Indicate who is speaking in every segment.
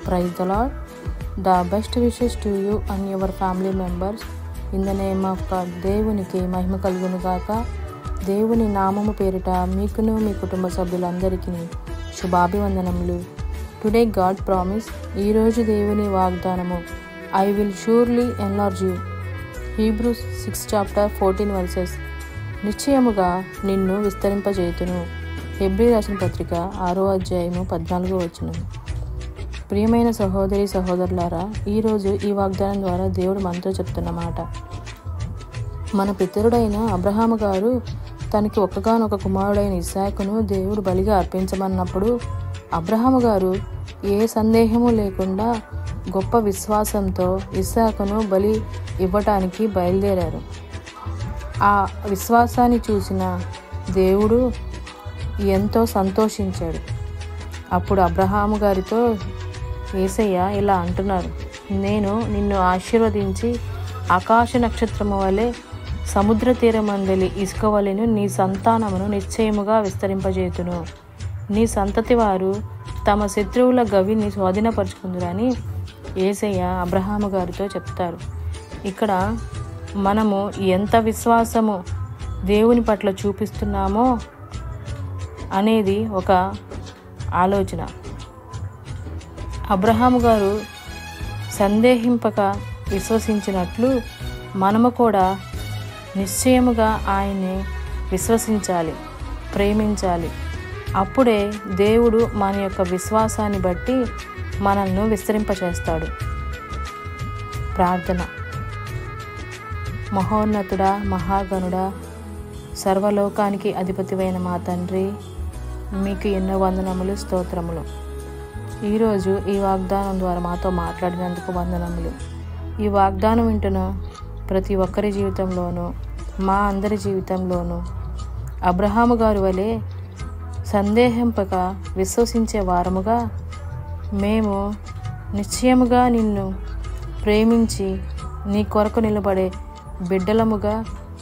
Speaker 1: Praise the Lord. The best wishes to you and your family members. In the name of God. దేవునికి మహిమ కలుగును గాక. దేవుని నామము పేరిట మీకును మీ కుటుంబ సభ్యులందరికీ శుభాభివందనములు. Today God promise. ఈరోజు దేవుని వాగ్దానము. I will surely enlarge you. Hebrews 6:14 నిశ్చయముగా నిన్ను విస్తరింపజేయుదును. హెబ్రీ రాసిన పత్రిక 6:14. ప్రియమైన సహోదరి సహోదరులారా, ఈరోజు ఈ వాగ్దానం ద్వారా దేవుడు మనతో చెప్తున్న మాట. మన పితరుడైన అబ్రహాము గారు తనకి ఒక్కగానొక కుమారుడైన ఇస్సాకును దేవుడు బలిగా అర్పించమన్నప్పుడు అబ్రహాము గారు ఏ సందేహము లేకుండా గొప్ప విశ్వాసంతో ఇస్సాకును బలి ఇవ్వటానికి బయలుదేరారు. ఆ విశ్వాసాన్ని చూసిన దేవుడు ఎంతో సంతోషించాడు. అప్పుడు అబ్రహాము గారితో యేసయ్య ఇలా అంటున్నారు, నేను నిన్ను ఆశీర్వదించి ఆకాశ నక్షత్రము వలె సముద్ర తీరమందలి ఇసుక వలెను నీ సంతానమును నిశ్చయముగా విస్తరింపజేతును. నీ సంతతి వారు తమ శత్రువుల గవిని స్వాధీనపరుచుకుందురని యేసయ్య అబ్రహాము గారితో చెప్తారు. ఇక్కడ మనము ఎంత విశ్వాసము దేవుని పట్ల చూపిస్తున్నామో అనేది ఒక ఆలోచన. అబ్రహాము గారు సందేహింపక విశ్వసించినట్లు మనము కూడా నిశ్చయముగా ఆయన్ని విశ్వసించాలి, ప్రేమించాలి. అప్పుడే దేవుడు మన యొక్క విశ్వాసాన్ని బట్టి మనల్ని విస్తరింపచేస్తాడు. ప్రార్థన. మహోన్నతుడా, మహాగణుడా, సర్వలోకానికి అధిపతివైన మా తండ్రి, మీకు ఎన్నో వందనములు, స్తోత్రములు. ఈరోజు ఈ వాగ్దానం ద్వారా మాతో మాట్లాడినందుకు వందనములు. ఈ వాగ్దానం వింటున్న ప్రతి ఒక్కరి జీవితంలోనూ, మా అందరి జీవితంలోనూ అబ్రహాము గారి వలె సందేహింపక విశ్వసించే వారముగా మేము నిశ్చయముగా నిన్ను ప్రేమించి నీ కొరకు నిలబడే బిడ్డలముగా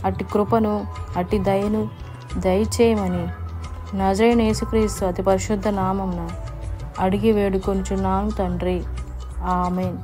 Speaker 1: అట్టి కృపను, అట్టి దయను దయచేయమని నజరేయుడైన యేసుక్రీస్తు అతి పరిశుద్ధ నామమున అడిగి వేడుకొనుచున్నాను తండ్రి. ఆమేన్.